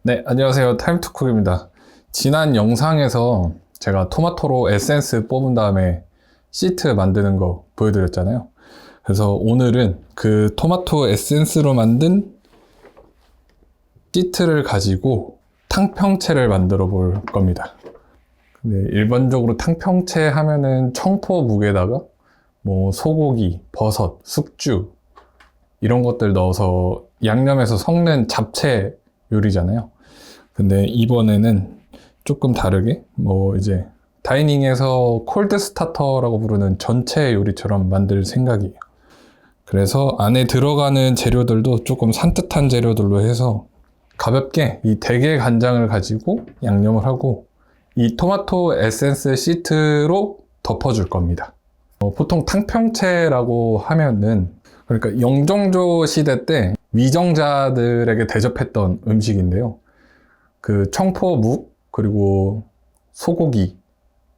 네, 안녕하세요. 타임투쿡입니다. 지난 영상에서 제가 토마토로 에센스 뽑은 다음에 시트 만드는 거 보여드렸잖아요. 그래서 오늘은 그 토마토 에센스로 만든 시트를 가지고 탕평채를 만들어 볼 겁니다. 근데 일반적으로 탕평채 하면은 청포묵에다가 뭐 소고기, 버섯, 숙주 이런 것들 넣어서 양념해서 섞는 잡채 요리잖아요. 근데 이번에는 조금 다르게 뭐 이제 다이닝에서 콜드 스타터라고 부르는 전체 요리처럼 만들 생각이에요. 그래서 안에 들어가는 재료들도 조금 산뜻한 재료들로 해서 가볍게 이 대게 간장을 가지고 양념을 하고 이 토마토 에센스 시트로 덮어줄 겁니다. 보통 탕평채라고 하면은 그러니까 영종조 시대 때 위정자들에게 대접했던 음식인데요. 그 청포묵, 그리고 소고기,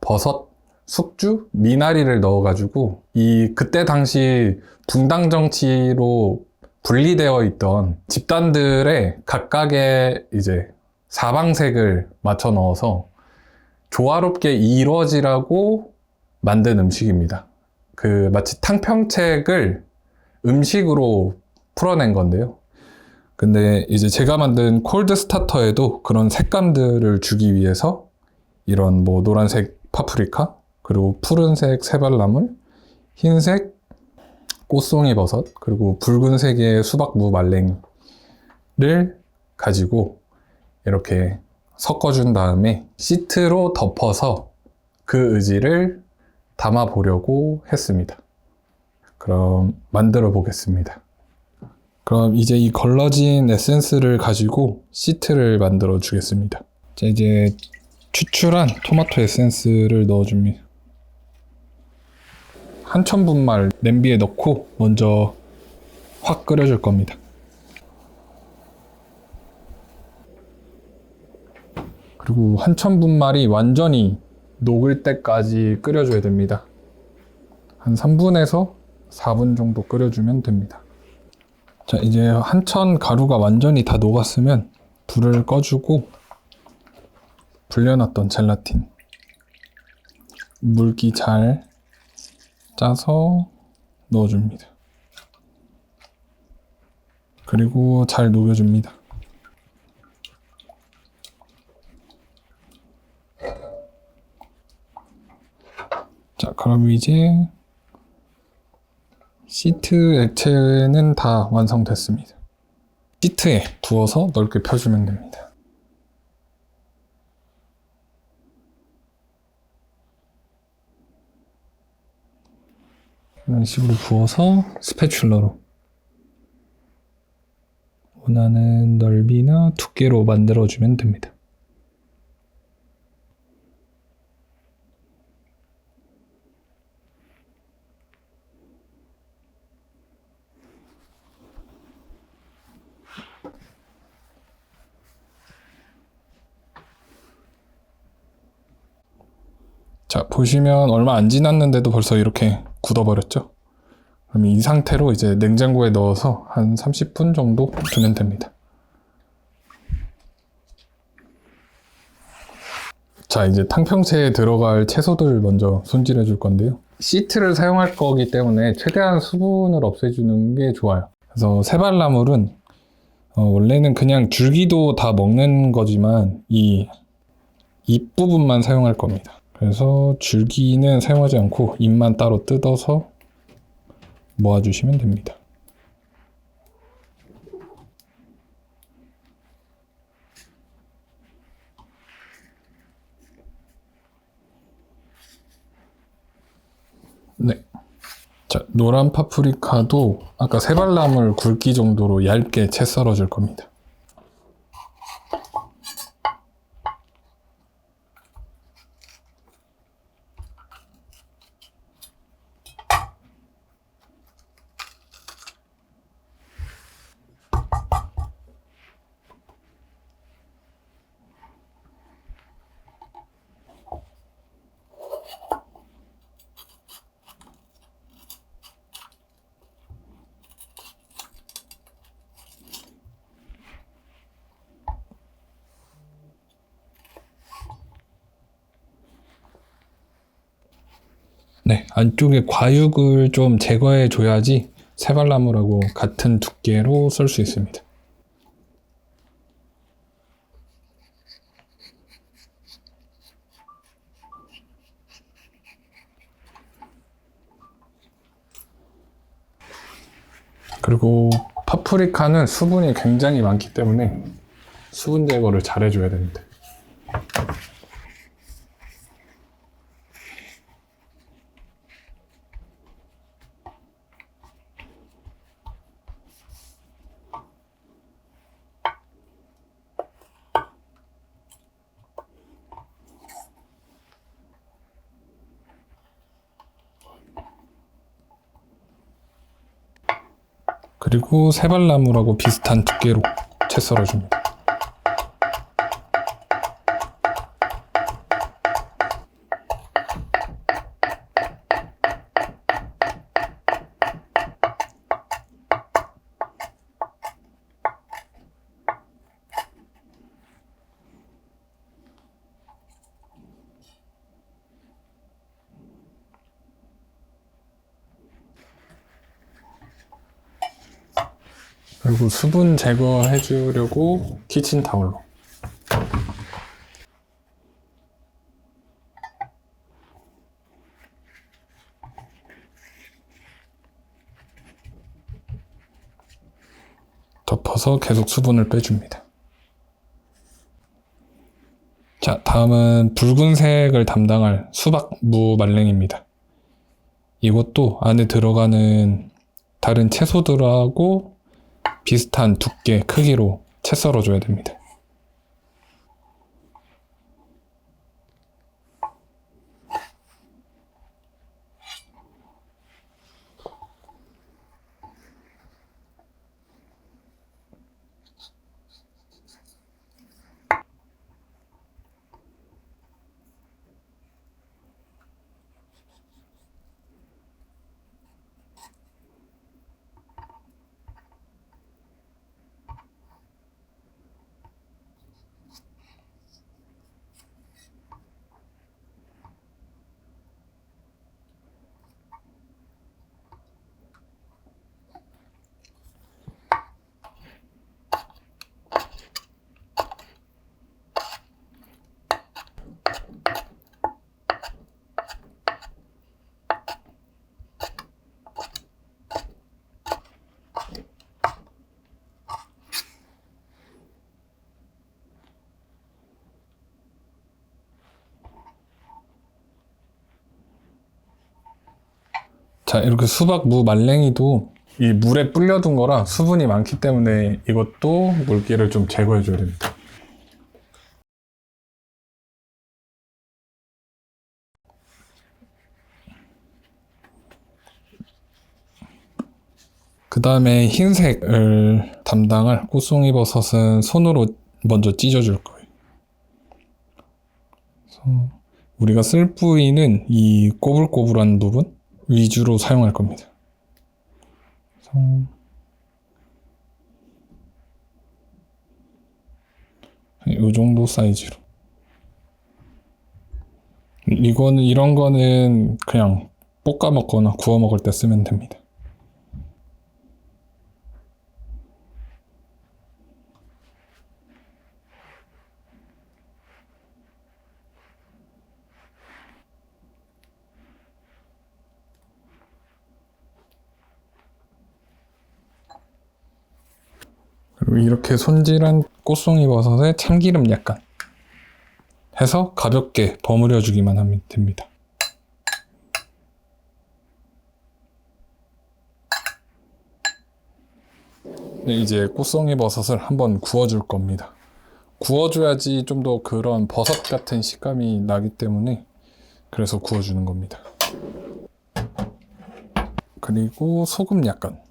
버섯, 숙주, 미나리를 넣어가지고 그때 당시 붕당 정치로 분리되어 있던 집단들의 각각의 이제 사방색을 맞춰 넣어서 조화롭게 이루어지라고 만든 음식입니다. 그 마치 탕평책을 음식으로 풀어낸 건데요. 근데 이제 제가 만든 콜드 스타터에도 그런 색감들을 주기 위해서 이런 뭐 노란색 파프리카, 그리고 푸른색 새발나물, 흰색 꽃송이 버섯, 그리고 붉은색의 수박무 말랭이를 가지고 이렇게 섞어준 다음에 시트로 덮어서 그 의지를 담아 보려고 했습니다. 그럼 만들어 보겠습니다. 그럼 이제 이 걸러진 에센스를 가지고 시트를 만들어 주겠습니다. 자, 이제 추출한 토마토 에센스를 넣어줍니다. 한천 분말 냄비에 넣고 먼저 확 끓여줄 겁니다. 그리고 한천 분말이 완전히 녹을 때까지 끓여줘야 됩니다. 한 3분에서 4분 정도 끓여주면 됩니다. 자, 이제 한천 가루가 완전히 다 녹았으면 불을 꺼주고 불려놨던 젤라틴 물기 잘 짜서 넣어줍니다. 그리고 잘 녹여줍니다. 자, 그럼 이제 시트 액체는 다 완성됐습니다. 시트에 부어서 넓게 펴주면 됩니다. 이런 식으로 부어서 스패츌러로 원하는 넓이나 두께로 만들어주면 됩니다. 자, 보시면 얼마 안 지났는데도 벌써 이렇게 굳어버렸죠? 그럼 이 상태로 이제 냉장고에 넣어서 한 30분 정도 두면 됩니다. 자, 이제 탕평채에 들어갈 채소들 먼저 손질해 줄 건데요. 시트를 사용할 거기 때문에 최대한 수분을 없애주는 게 좋아요. 그래서 새발나물은 원래는 그냥 줄기도 다 먹는 거지만 이 잎 부분만 사용할 겁니다. 그래서 줄기는 사용하지 않고 잎만 따로 뜯어서 모아주시면 됩니다. 네. 자, 노란 파프리카도 아까 새발나물 굵기 정도로 얇게 채 썰어 줄 겁니다. 네, 안쪽에 과육을 좀 제거해 줘야지 세발나무라고 같은 두께로 쓸 수 있습니다. 그리고 파프리카는 수분이 굉장히 많기 때문에 수분 제거를 잘 해줘야 됩니다. 그리고 세발나무라고 비슷한 두께로 채 썰어줍니다. 그리고 수분 제거해 주려고 키친타올로. 덮어서 계속 수분을 빼줍니다. 자, 다음은 붉은색을 담당할 수박 무 말랭입니다. 이것도 안에 들어가는 다른 채소들하고 비슷한 두께, 크기로 채 썰어줘야 됩니다. 자, 이렇게 수박 무 말랭이도 이 물에 불려둔 거라 수분이 많기 때문에 이것도 물기를 좀 제거해 줘야 됩니다. 그 다음에 흰색을 담당할 꽃송이 버섯은 손으로 먼저 찢어줄 거예요. 그래서 우리가 쓸 부위는 이 꼬불꼬불한 부분 위주로 사용할 겁니다. 이 정도 사이즈로. 이런 거는 그냥 볶아 먹거나 구워 먹을 때 쓰면 됩니다. 그리고 이렇게 손질한 꽃송이 버섯에 참기름 약간 해서 가볍게 버무려 주기만 하면 됩니다. 네, 이제 꽃송이 버섯을 한번 구워줄 겁니다. 구워줘야지 좀 더 그런 버섯 같은 식감이 나기 때문에 그래서 구워주는 겁니다. 그리고 소금 약간.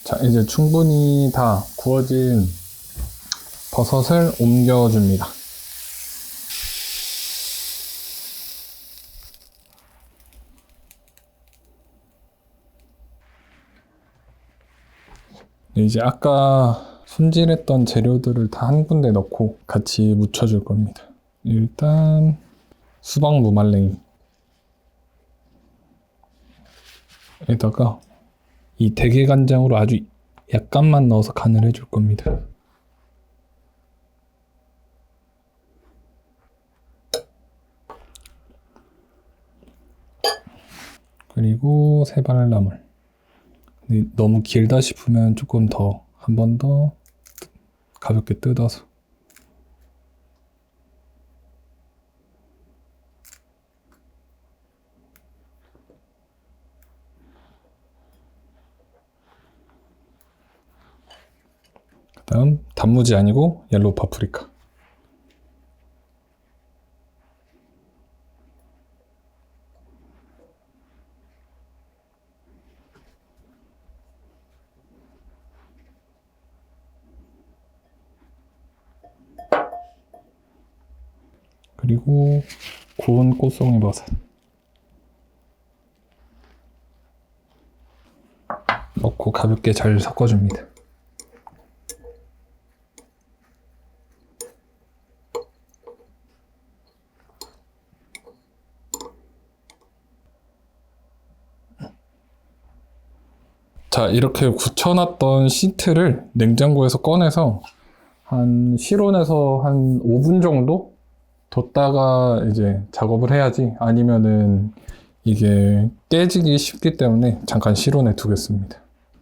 자, 이제 충분히 다 구워진 버섯을 옮겨줍니다. 이제 아까 손질했던 재료들을 다 한 군데 넣고 같이 묻혀줄 겁니다. 일단 수박 무말랭이 에다가 이 대게간장으로 아주 약간만 넣어서 간을 해줄 겁니다. 그리고 세발나물. 너무 길다 싶으면 조금 더, 한 번 더 가볍게 뜯어서. 그 다음 단무지 아니고 옐로우 파프리카. 그리고 구운 꽃송이 버섯 넣고 가볍게 잘 섞어줍니다. 자, 이렇게 굳혀놨던 시트를 냉장고에서 꺼내서 한 실온에서 한 5분 정도 뒀다가 이제 작업을 해야지, 아니면은 이게 깨지기 쉽기 때문에 잠깐 실온에 두겠습니다.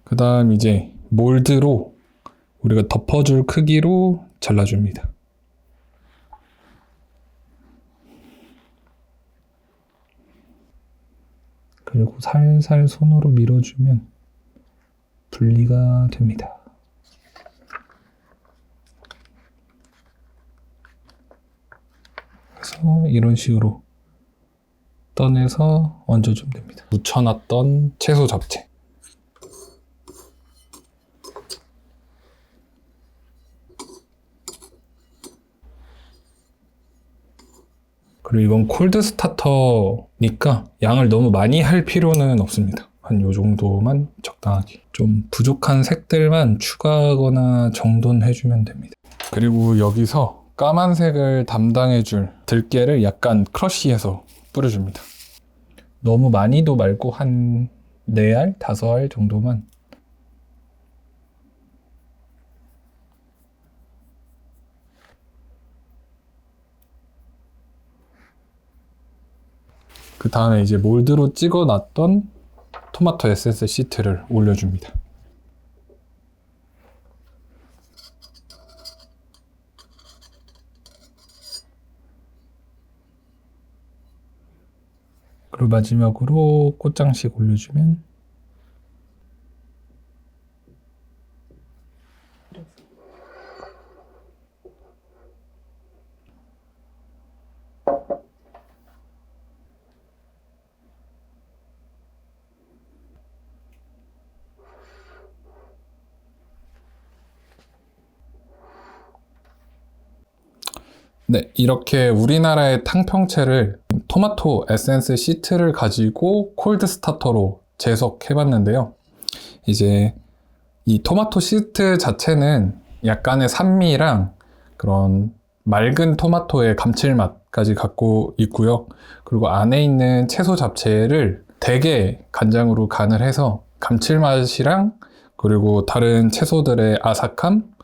그 다음 이제 몰드로 우리가 덮어줄 크기로 잘라줍니다. 그리고 살살 손으로 밀어주면 분리가 됩니다. 그래서 이런 식으로 떠내서 얹어주면 됩니다. 묻혀놨던 채소 잡채. 그리고 이건 콜드 스타터니까 양을 너무 많이 할 필요는 없습니다. 한 요 정도만 적당하게. 좀 부족한 색들만 추가하거나 정돈해주면 됩니다. 그리고 여기서 까만색을 담당해줄 들깨를 약간 크러쉬해서 뿌려줍니다. 너무 많이도 말고 한 4알, 5알 정도만. 그 다음에 이제 몰드로 찍어놨던 토마토 에센스 시트를 올려줍니다. 그리고 마지막으로 꽃장식 올려주면 네, 이렇게 우리나라의 탕평채를 토마토 에센스 시트를 가지고 콜드 스타터로 재석해봤는데요. 이제 이 토마토 시트 자체는 약간의 산미랑 그런 맑은 토마토의 감칠맛까지 갖고 있고요. 그리고 안에 있는 채소 잡채를 대게 간장으로 간을 해서 감칠맛이랑 그리고 다른 채소들의 아삭함,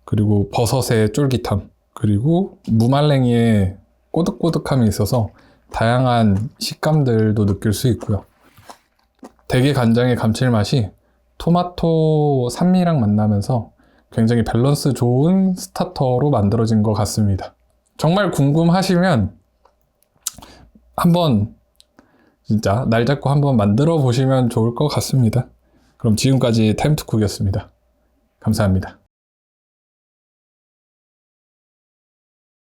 그리고 버섯의 쫄깃함, 그리고 무말랭이의 꼬득꼬득함이 있어서 다양한 식감들도 느낄 수 있고요. 대게 간장의 감칠맛이 토마토 산미랑 만나면서 굉장히 밸런스 좋은 스타터로 만들어진 것 같습니다. 정말 궁금하시면 한번 진짜 날 잡고 한번 만들어 보시면 좋을 것 같습니다. 그럼 지금까지 타임투쿡이었습니다. 감사합니다.